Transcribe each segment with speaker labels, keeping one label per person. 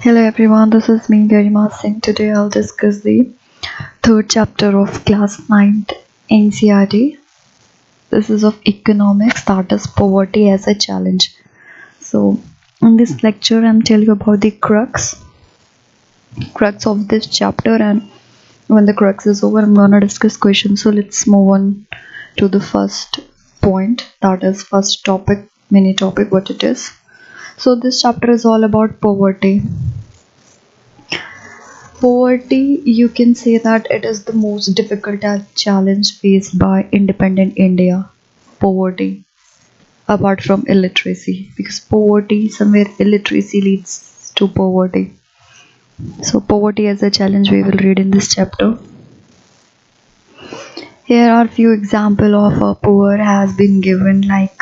Speaker 1: Hello everyone, this is me Garima Singh. Today I'll discuss the third chapter of class 9 NCERT. This is of economics, that is poverty as a challenge. So in this lecture I'm telling you about the crux of this chapter, and when the crux is over I'm gonna discuss questions. So let's move on to the first point, that is first topic, mini topic, what it is. So this chapter is all about poverty. Poverty, you can say that it is the most difficult challenge faced by independent India. Poverty, apart from illiteracy, because poverty, somewhere illiteracy leads to poverty. So, poverty as a challenge we will read in this chapter. Here are few example of poor has been given, like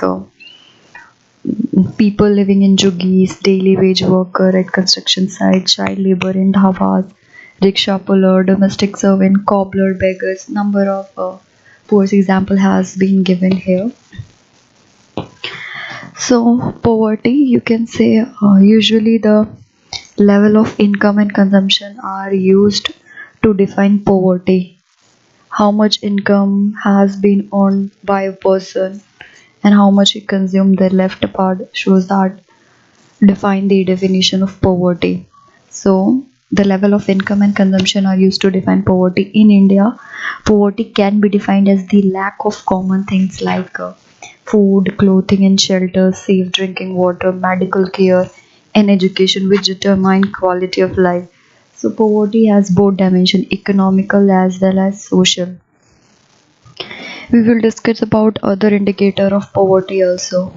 Speaker 1: people living in jhuggis, daily wage worker at construction site, child labor in dhabas, rickshaw puller, domestic servant, cobbler, beggars. Number of poor example has been given here. So poverty, you can say, usually the level of income and consumption are used to define poverty. How much income has been earned by a person and how much he consumed, the left part shows that define the definition of poverty. So the level of income and consumption are used to define poverty. In India, poverty can be defined as the lack of common things like food, clothing and shelter, safe drinking water, medical care and education, which determine quality of life. So poverty has both dimension, economical as well as social. We will discuss about other indicator of poverty also.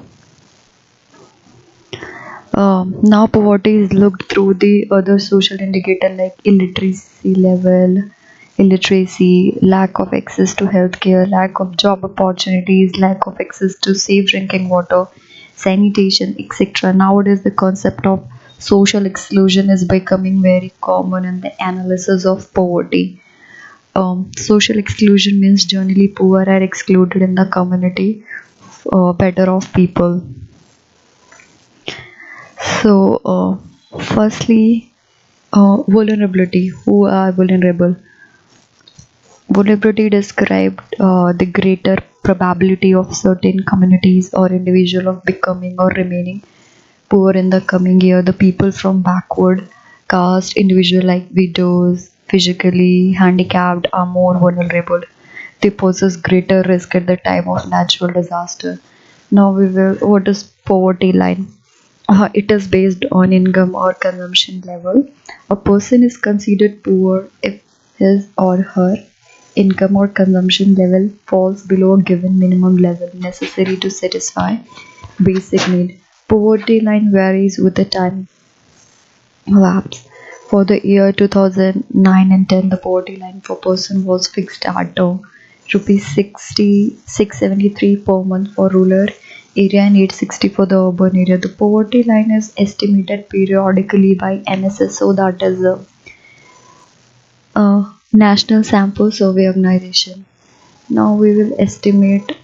Speaker 1: Now poverty is looked through the other social indicator like illiteracy, lack of access to healthcare, lack of job opportunities, lack of access to safe drinking water, sanitation, etc. Nowadays the concept of social exclusion is becoming very common in the analysis of poverty. Social exclusion means generally poor are excluded in the community, better off people. So, firstly, vulnerability. Who are vulnerable? Vulnerability described the greater probability of certain communities or individual of becoming or remaining poor in the coming year. The people from backward caste, individual like widows, physically handicapped are more vulnerable. They possess greater risk at the time of natural disaster. Now we will. What is poverty line? It is based on income or consumption level. A person is considered poor if his or her income or consumption level falls below a given minimum level necessary to satisfy basic need. Poverty line varies with the time lapse. For the year 2009 and 10, the poverty line for person was fixed at rupees 673 per month for rural area and 860 for the urban area. The poverty line is estimated periodically by NSSO, that is the National Sample Survey Organization. Now we will estimate.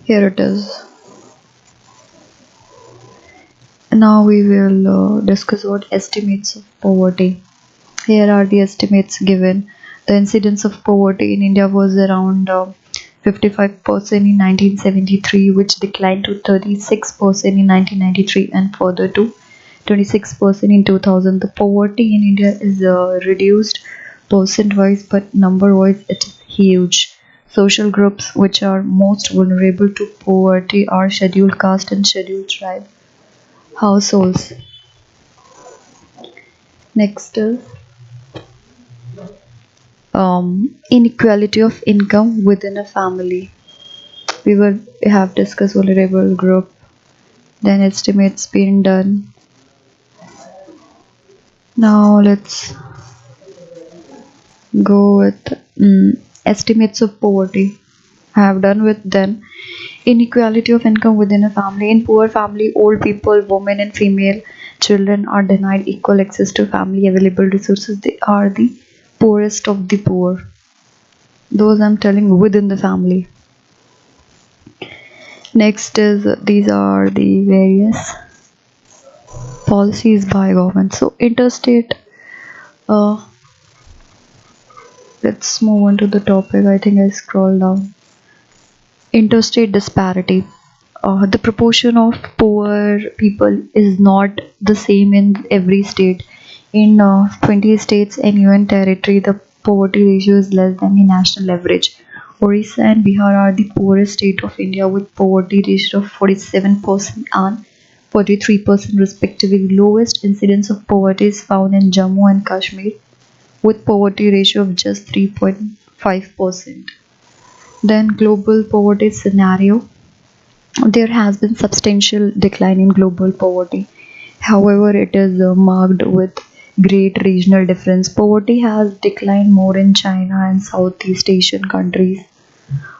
Speaker 1: Here it is. Now we will discuss what estimates of poverty. Here are the estimates given. The incidence of poverty in India was around 55% in 1973, which declined to 36% in 1993 and further to 26% in 2000. The poverty in India is reduced percent-wise, but number-wise it is huge. Social groups which are most vulnerable to poverty are scheduled caste and scheduled tribe households. Next is inequality of income within a family. We will have discussed vulnerable group, then estimates being done. Now let's go with estimates of poverty. I have done with then inequality of income within a family. In poor family, old people, women and female children are denied equal access to family available resources. They are the poorest of the poor. Those I'm telling within the family. Next is these are the various policies by government. So interstate, uh, let's move on to the topic. I think I scroll down. Interstate disparity. The proportion of poor people is not the same in every state. In 20 states and UN territory, the poverty ratio is less than the national average. Orissa and Bihar are the poorest state of India with poverty ratio of 47% and 43% respectively. The lowest incidence of poverty is found in Jammu and Kashmir with poverty ratio of just 3.5%. Then global poverty scenario. There has been substantial decline in global poverty. However, it is marked with great regional difference. Poverty has declined more in China and Southeast Asian countries.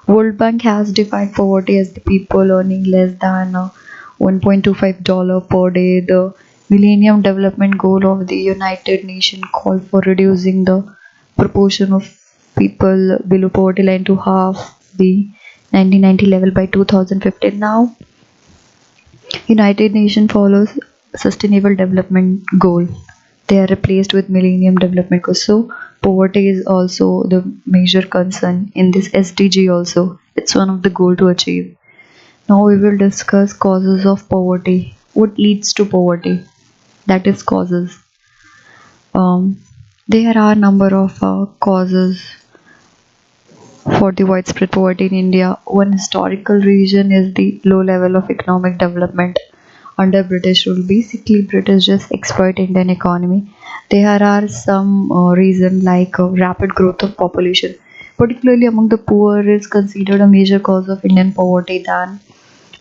Speaker 1: World Bank has defined poverty as the people earning less than $1.25 per day. The Millennium Development Goal of the United Nations called for reducing the proportion of people below poverty line to half the 1990 level by 2015. Now, United Nations follows Sustainable Development Goal. They are replaced with Millennium Development Goals. So poverty is also the major concern in this SDG also. It's one of the goal to achieve. Now we will discuss causes of poverty. What leads to poverty? That is causes. Um, there are a number of causes for the widespread poverty in India. One historical reason is the low level of economic development under British rule. Basically, British just exploit Indian economy. There are some reason like rapid growth of population, particularly among the poor, is considered a major cause of Indian poverty. Than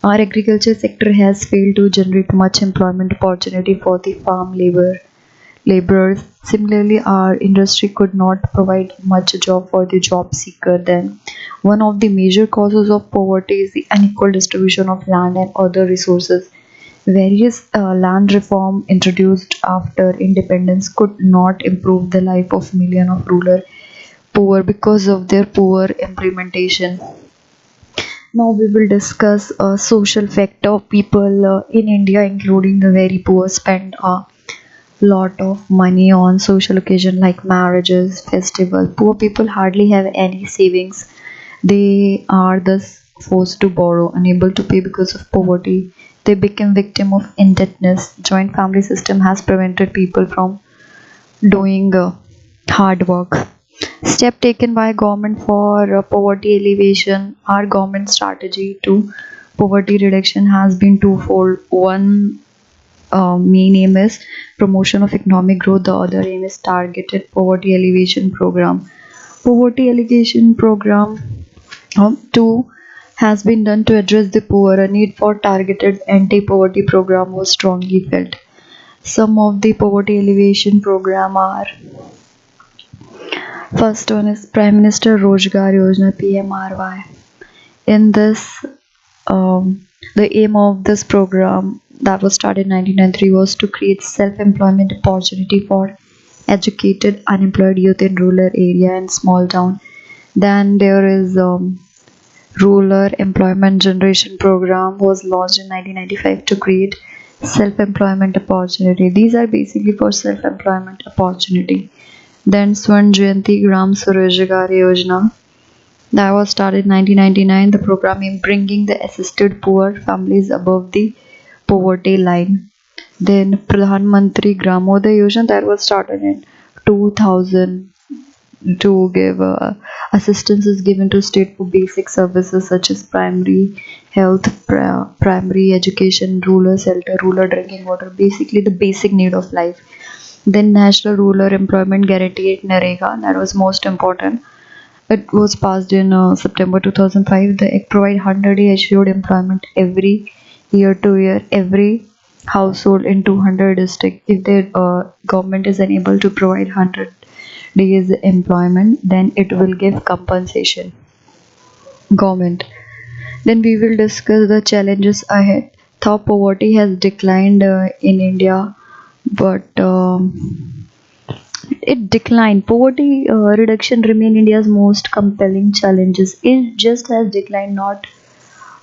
Speaker 1: our agriculture sector has failed to generate much employment opportunity for the farm laborers. Similarly, our industry could not provide much job for the job seeker. Then, one of the major causes of poverty is the unequal distribution of land and other resources. Various land reform introduced after independence could not improve the life of millions of rural poor because of their poor implementation. Now we will discuss a social factor. People in India, including the very poor, spend a lot of money on social occasion like marriages, festival. Poor people hardly have any savings. They are thus forced to borrow, unable to pay because of poverty. They become victim of indebtedness. Joint family system has prevented people from doing hard work. Step taken by government for poverty alleviation. Our government strategy to poverty reduction has been twofold. One main aim is promotion of economic growth. The other aim is targeted poverty alleviation program. Poverty alleviation program two has been done to address the poor. A need for targeted anti-poverty program was strongly felt. Some of the poverty alleviation program are: first one is Prime Minister Rojgar Yojana PMRY. In this, the aim of this program that was started in 1993 was to create self-employment opportunity for educated unemployed youth in rural area and small town. Then there is Rural Employment Generation Program was launched in 1995 to create self-employment opportunity. These are basically for self-employment opportunity. Then Swarn Jayanti Gram Surojgar Yojana that was started in 1999. The program aimed bringing the assisted poor families above the poverty line. Then Pradhan Mantri Gramoday Yojana that was started in 2000 to give assistance is given to state for basic services such as primary health, primary education, rural shelter, rural drinking water, basically the basic need of life. Then National Rural Employment Guarantee at NREGA, that was most important. It was passed in September 2005. The act provide 100-day assured employment every year to year, every household in 200 districts. If the government is unable to provide 100 days employment, then it will give compensation. Government. Then we will discuss the challenges ahead. How poverty has declined in India, but it declined. Poverty reduction remain India's most compelling challenges. It just has declined, not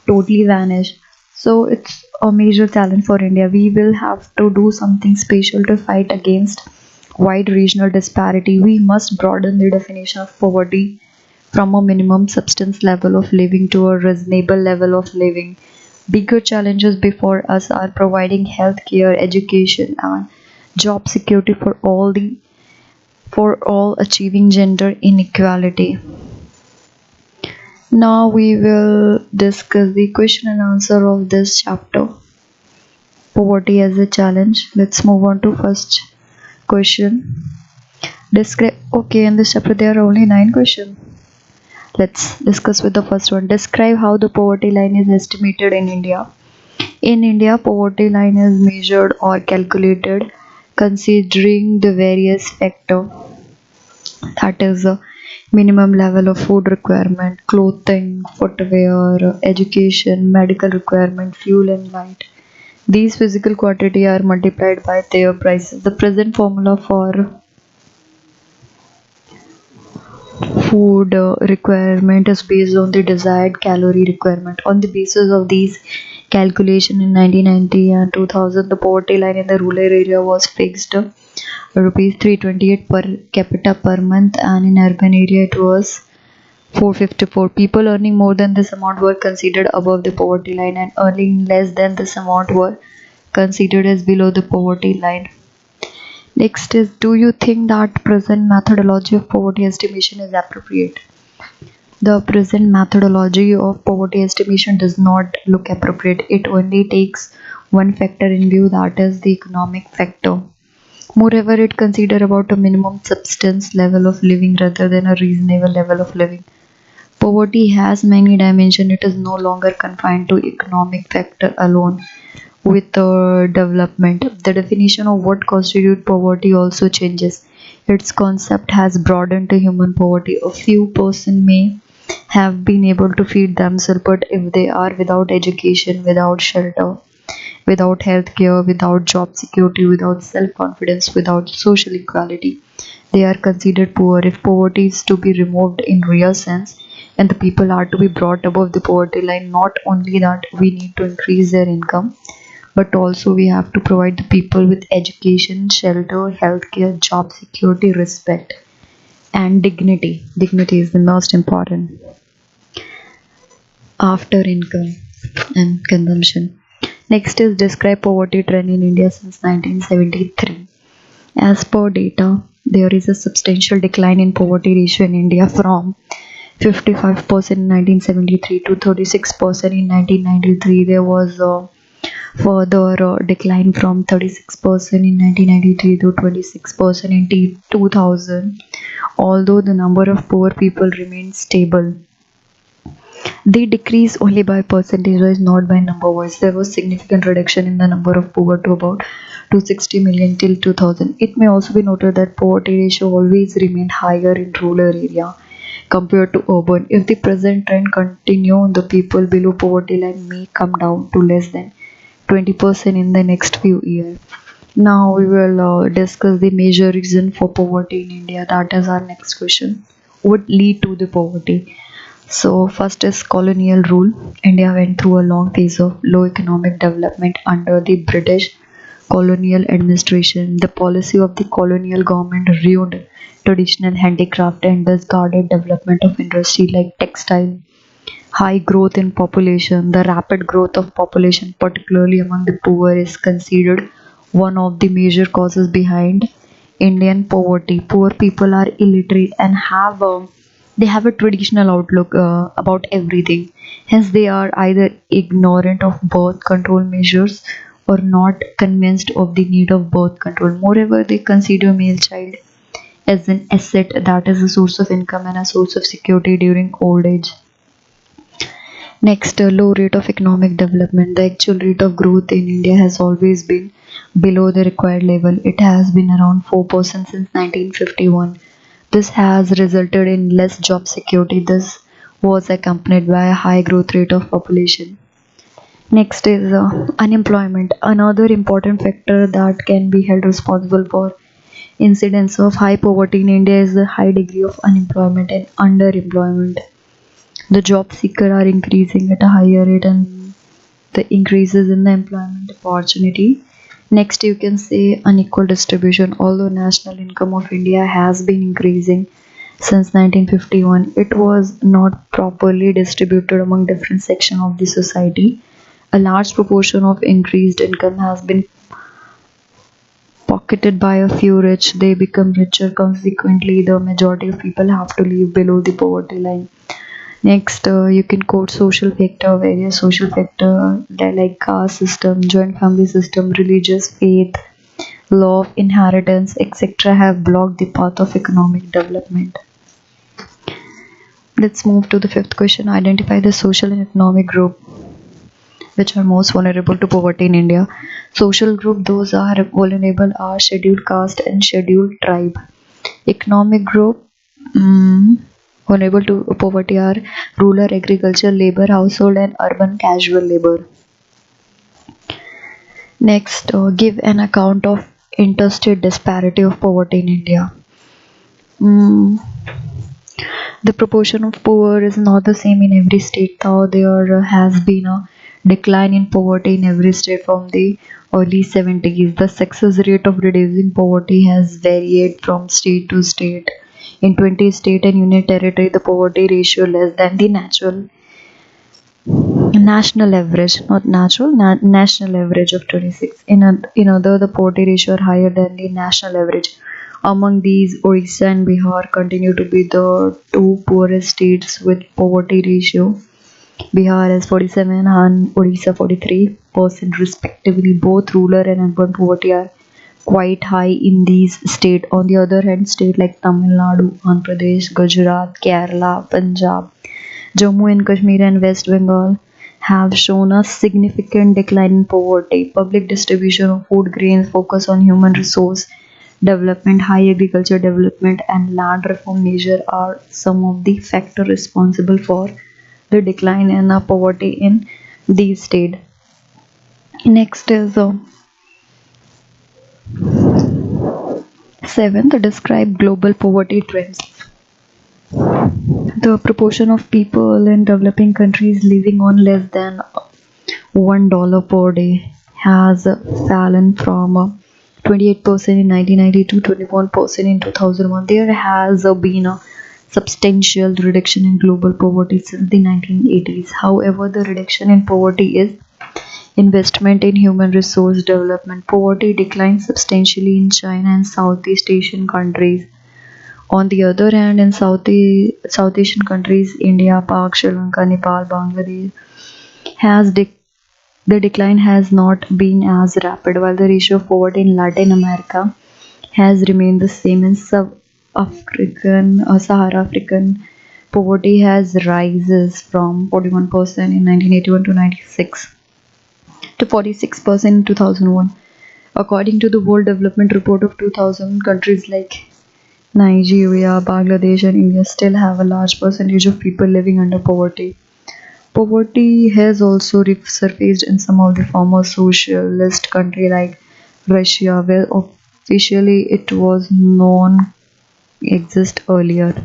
Speaker 1: totally vanished. So it's a major challenge for India. We will have to do something special to fight against wide regional disparity. We must broaden the definition of poverty from a minimum substance level of living to a reasonable level of living. Bigger challenges before us are providing health care, education, and job security for all, achieving gender inequality. Now we will discuss the question and answer of this chapter. Poverty as a challenge. Let's move on to first question. Describe. Okay, in this chapter there are only 9 questions. Let's discuss with the first one. Describe how the poverty line is estimated in India. In India, poverty line is measured or calculated considering the various factors, that is minimum level of food requirement, clothing, footwear, education, medical requirement, fuel and light. These physical quantity are multiplied by their prices. The present formula for food requirement is based on the desired calorie requirement. On the basis of these calculation in 1990 and 2000, the poverty line in the rural area was fixed rupees 328 per capita per month, and in urban area it was 454. People earning more than this amount were considered above the poverty line, and earning less than this amount were considered as below the poverty line. Next is, do you think that present methodology of poverty estimation is appropriate? The present methodology of poverty estimation does not look appropriate. It only takes one factor in view, that is the economic factor. Moreover, it considers about a minimum substance level of living rather than a reasonable level of living. Poverty has many dimensions. It is no longer confined to economic factor alone. With development, the definition of what constitutes poverty also changes. Its concept has broadened to human poverty. A few persons may have been able to feed themselves, but if they are without education, without shelter, without health care, without job security, without self-confidence, without social equality, they are considered poor. If poverty is to be removed in real sense and the people are to be brought above the poverty line, not only that we need to increase their income, but also we have to provide the people with education, shelter, healthcare, job security, respect, and dignity. Dignity is the most important after income and consumption. Next is, describe poverty trend in India since 1973. As per data, there is a substantial decline in poverty ratio in India from 55% in 1973 to 36% in 1993. There was a further decline from 36% in 1993 to 26% in 2000. Although the number of poor people remained stable, they decreased only by percentage wise, not by number wise. There was significant reduction in the number of poor to about 260 million till 2000. It may also be noted that poverty ratio always remained higher in rural area compared to urban. If the present trend continue, the people below poverty line may come down to less than 20% in the next few years. Now we will discuss the major reason for poverty in India. That is our next question. What lead to the poverty? So first is colonial rule. India went through a long phase of low economic development under the British colonial administration. The policy of the colonial government ruined traditional handicraft and discarded development of industry like textile. High growth in population. The rapid growth of population, particularly among the poor, is considered one of the major causes behind Indian poverty. Poor people are illiterate and they have a traditional outlook about everything. Hence, they are either ignorant of birth control measures or not convinced of the need of birth control. Moreover, they consider male child as an asset, that is a source of income and a source of security during old age. Next, low rate of economic development. The actual rate of growth in India has always been below the required level. It has been around 4% since 1951. This has resulted in less job security. This was accompanied by a high growth rate of population. Next is unemployment. Another important factor that can be held responsible for incidence of high poverty in India is the high degree of unemployment and underemployment. The job seeker are increasing at a higher rate and the increases in the employment opportunity. Next, you can say unequal distribution. Although national income of India has been increasing since 1951, it was not properly distributed among different sections of the society. A large proportion of increased income has been pocketed by a few rich. They become richer. Consequently, the majority of people have to live below the poverty line. Next, you can quote social factor, various social factor like caste system, joint family system, religious faith, law of inheritance, etc. have blocked the path of economic development. Let's move to the fifth question. Identify the social and economic group which are most vulnerable to poverty in India. Social group, those are vulnerable are scheduled caste and scheduled tribe. Economic group, vulnerable to poverty are rural agriculture, labor, household and urban casual labor. Next, give an account of interstate disparity of poverty in India. Mm, the proportion of poor is not the same in every state, though there has been a decline in poverty in every state from the early 70s. The success rate of reducing poverty has varied from state to state. In 20 state and union territory, the poverty ratio less than the national average, not natural, national average of 26. In other, the poverty ratio are higher than the national average. Among these, Odisha and Bihar continue to be the two poorest states with poverty ratio. Bihar has 47 and Odisha 43% respectively. Both rural and urban poverty are quite high in these states. On the other hand, states like Tamil Nadu, Andhra Pradesh, Gujarat, Kerala, Punjab, Jammu and Kashmir and West Bengal have shown a significant decline in poverty. Public distribution of food grains, focus on human resource development, high agriculture development, and land reform measures are some of the factors responsible for the decline in poverty in these states. Next is seventh, describe global poverty trends. The proportion of people in developing countries living on less than $1 per day has fallen from 28% in 1990 to 21% in 2001. There has been a substantial reduction in global poverty since the 1980s. However, the reduction in poverty is investment in human resource development. Poverty declined substantially in China and Southeast Asian countries. On the other hand, in South Asian countries, India, Pak, Sri Lanka, Nepal, Bangladesh, has the decline has not been as rapid, while the ratio of poverty in Latin America has remained the same. In Sahara African, poverty has rises from 41% in 1981 to 96 to 46% in 2001. According to the World Development Report of 2000, countries like Nigeria, Bangladesh, and India still have a large percentage of people living under poverty. Poverty has also resurfaced in some of the former socialist countries like Russia, where officially it was non-exist earlier.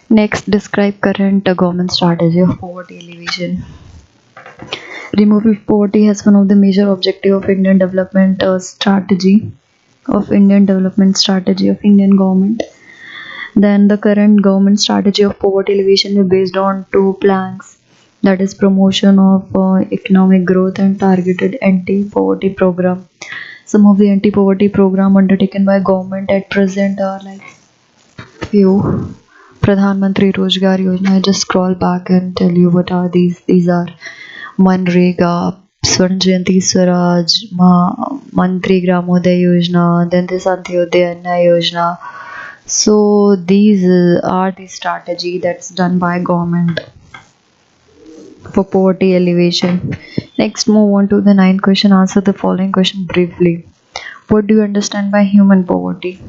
Speaker 1: Next, describe current government strategy of poverty alleviation. Removal of poverty has one of the major objective of Indian development strategy of Indian government. Then the current government strategy of poverty alleviation is based on two planks, that is promotion of economic growth and targeted anti-poverty program. Some of the anti-poverty program undertaken by government at present are like few. Pradhan Mantri Rozgar Yojana. I just scroll back and tell you what are these. These are Manrega, Swarn Jayanti Swaraj, Mantri Gramoday Yojana, then this Antyodaya Anna Yojana. So these are the strategy that's done by government for poverty alleviation. Next, move on to the ninth question. Answer the following question briefly. What do you understand by human poverty?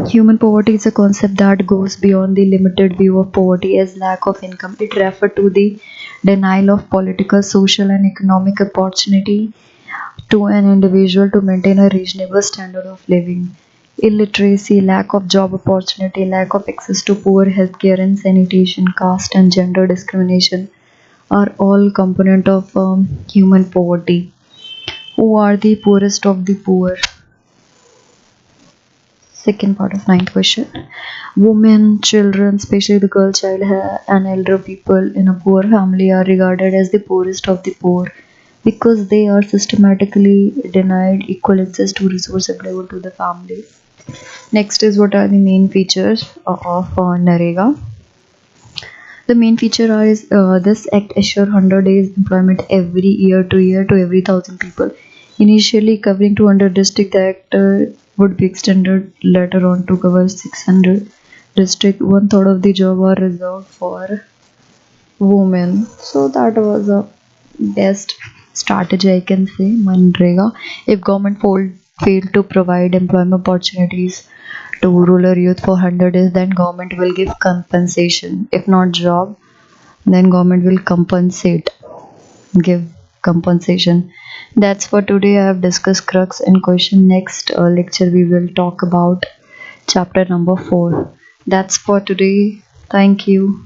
Speaker 1: Human poverty is a concept that goes beyond the limited view of poverty as lack of income. It refers to the denial of political, social, and economic opportunity to an individual to maintain a reasonable standard of living. Illiteracy, lack of job opportunity, lack of access to poor healthcare and sanitation, caste and gender discrimination, are all component of human poverty. Who are the poorest of the poor? Second part of ninth question. Women, children, especially the girl child and elder people in a poor family are regarded as the poorest of the poor because they are systematically denied equal access to resources available to the family. Next is what are the main features of NREGA. The main feature is this act assure 100 days employment every year to every 1,000 people. Initially covering 200 districts, the act would be extended later on to cover 600 districts. One third of the job are reserved for women. So that was a best strategy I can say, Manrega. If government failed to provide employment opportunities to rural youth for 100 days, then government will give compensation. If not job, then government will give compensation. That's for today. I have discussed crux and question. Next lecture we will talk about chapter number 4. That's for today. Thank you.